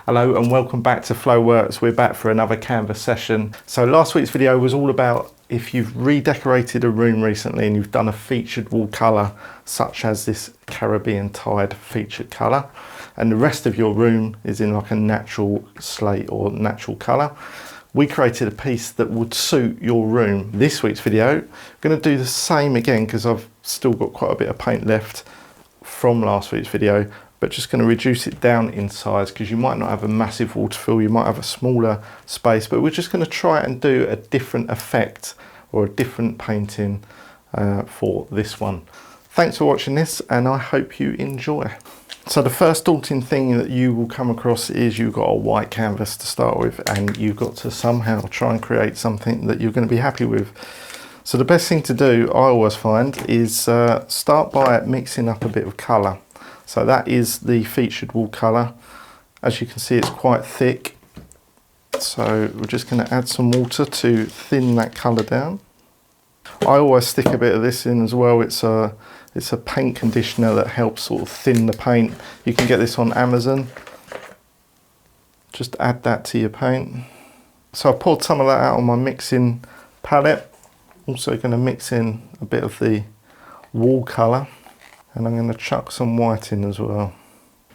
Hello and welcome back to Flowworks. We're back for another canvas session. So last week's video was all about if you've redecorated a room recently and you've done a featured wall colour, such as this Caribbean tide featured colour, and the rest of your room is in like a natural slate or natural colour. We created a piece that would suit your room. This week's video, I'm going to do the same again because I've still got quite a bit of paint left from last week's video, but just going to reduce it down in size because you might not have a massive wall to fill, you might have a smaller space, but we're just going to try and do a different effect or a different painting for this one. Thanks for watching this and I hope you enjoy. So the first daunting thing that you will come across is you've got a white canvas to start with and you've got to somehow try and create something that you're going to be happy with. So the best thing to do, I always find, is start by mixing up a bit of colour. So that is the featured wall colour. As you can see, it's quite thick. So we're just going to add some water to thin that colour down. I always stick a bit of this in as well. It's a paint conditioner that helps sort of thin the paint. You can get this on Amazon. Just add that to your paint. So I poured some of that out on my mixing palette. Also going to mix in a bit of the wall colour. And I'm going to chuck some white in as well.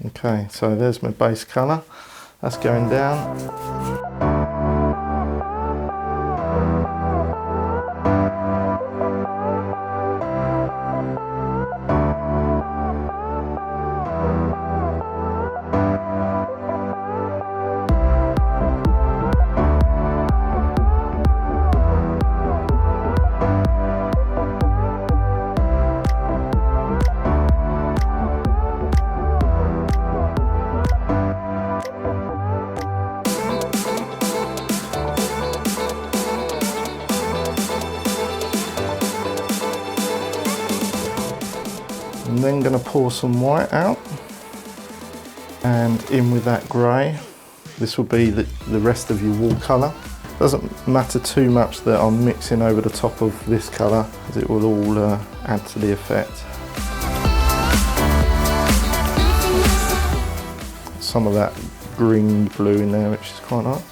Okay, so there's my base colour. That's going down. I'm then going to pour some white out and in with that grey. This will be the rest of your wall colour. Doesn't matter too much that I'm mixing over the top of this colour because it will all add to the effect. Some of that green blue in there, which is quite nice.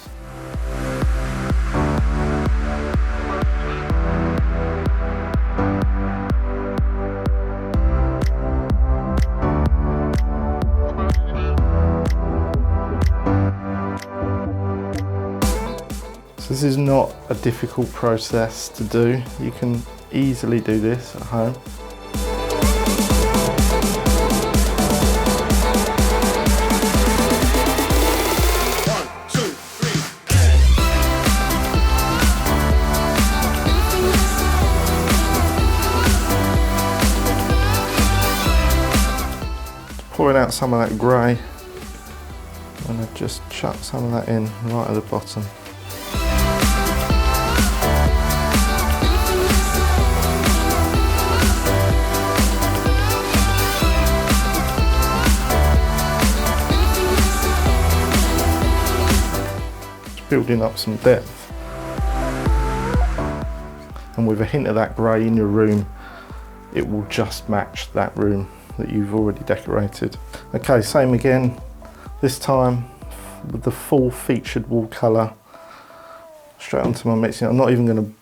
This is not a difficult process to do. You can easily do this at home. One, two, three. Pouring out some of that grey, and I've just chuck some of that in right at the bottom. Building up some depth, and with a hint of that grey in your room, it will just match that room that you've already decorated. Okay, same again, this time with the full featured wall colour straight onto my mixing. I'm not even going to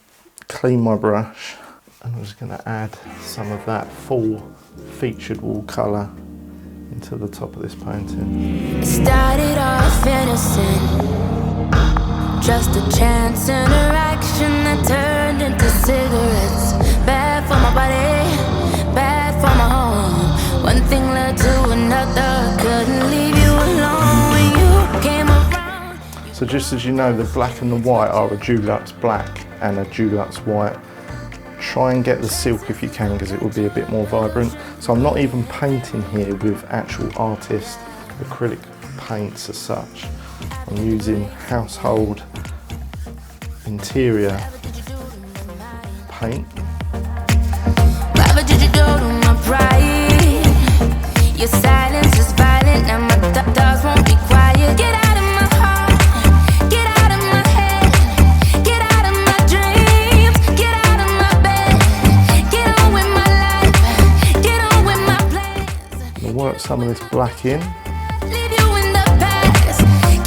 clean my brush, and I'm just going to add some of that full featured wall colour into the top of this painting. It started off innocent, just a chance interaction that turned into cigarettes. Bad for my body, bad for my home. One thing led to another, couldn't leave you alone when you came around. So just as you know, the black and the white are a Dulux black and a Dulux white. Try and get the silk if you can because it will be a bit more vibrant. So I'm not even painting here with actual artist acrylic paints as such. I'm using household interior paint. What did you do to my pride? Your silence is violent, now my dogs won't be quiet. Get out of my heart, get out of my head, get out of my dreams, get out of my bed, get on with my life, get on with my plans. I'm going to work some of this black in. Leave you in the past.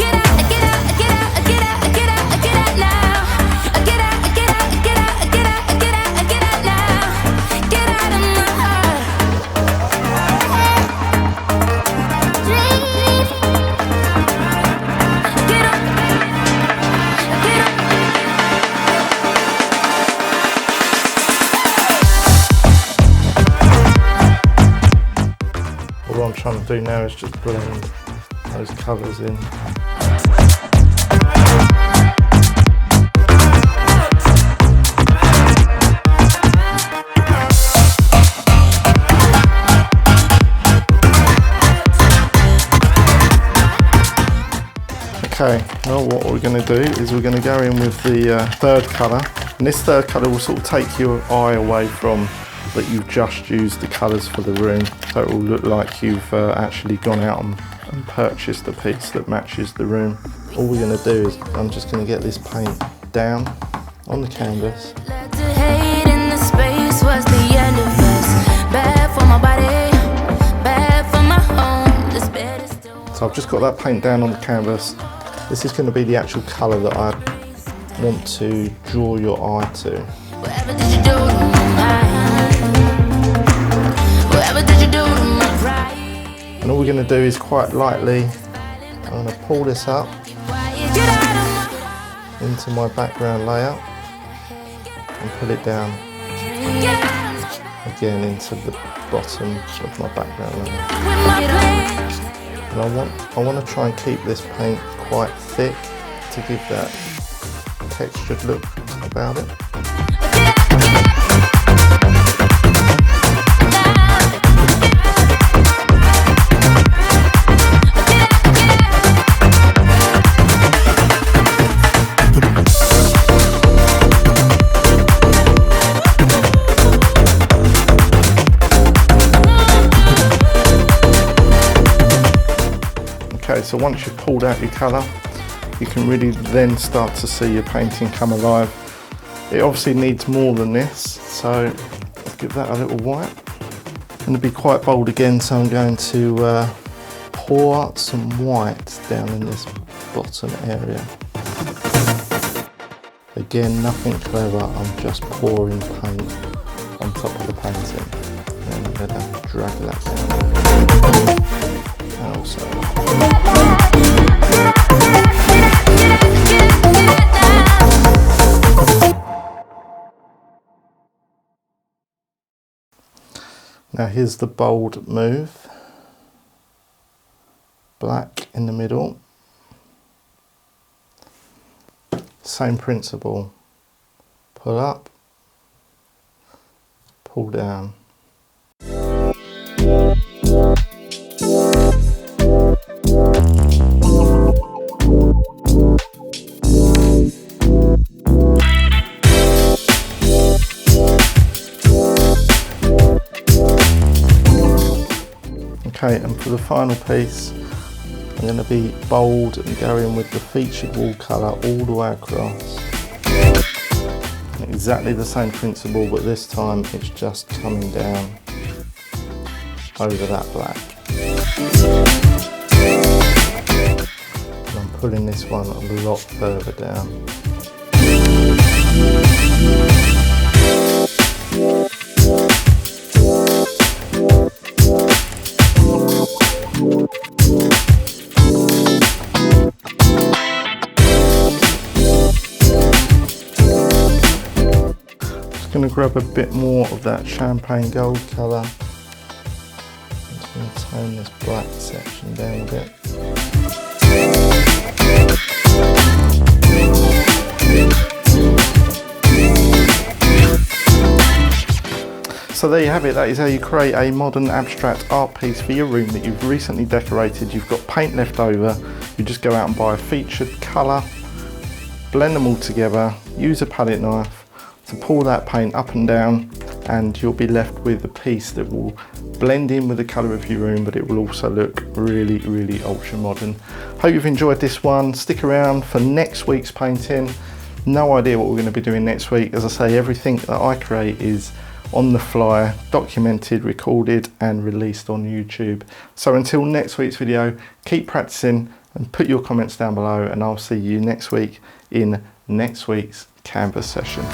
do now is just blend those colours in. Okay, well what we're going to do is we're going to go in with the third colour, and this third colour will sort of take your eye away from that you've just used the colours for the room, so it will look like you've actually gone out and purchased a piece that matches the room. All we're going to do is I'm just going to get this paint down on the canvas. So I've just got that paint down on the canvas. This is going to be the actual colour that I want to draw your eye to. And all we're going to do is quite lightly, I'm going to pull this up into my background layer and pull it down again into the bottom of my background layer. And I want to try and keep this paint quite thick to give that textured look about it. Okay, so once you've pulled out your colour, you can really then start to see your painting come alive. It obviously needs more than this, so let's give that a little white. I'm going to be quite bold again, so I'm going to pour some white down in this bottom area. Again, nothing clever, I'm just pouring paint on top of the painting. And I'm going to drag that down. And also now here's the bold move. Black in the middle. Same principle. Pull up, pull down. Okay, and for the final piece, I'm going to be bold and go in with the featured wall colour all the way across. Exactly the same principle, but this time it's just coming down over that black. And I'm pulling this one a lot further down. Going to grab a bit more of that champagne gold colour. I'm just going to tone this black section down a bit. So there you have it, that is how you create a modern abstract art piece for your room that you've recently decorated. You've got paint left over, you just go out and buy a featured colour, blend them all together, use a palette knife to pull that paint up and down, and you'll be left with a piece that will blend in with the colour of your room, but it will also look really, really ultra modern. Hope you've enjoyed this one. Stick around for next week's painting. No idea what we're going to be doing next week. As I say, everything that I create is on the fly, documented, recorded and released on YouTube. So until next week's video, keep practicing and put your comments down below, and I'll see you next week in next week's Canvas session.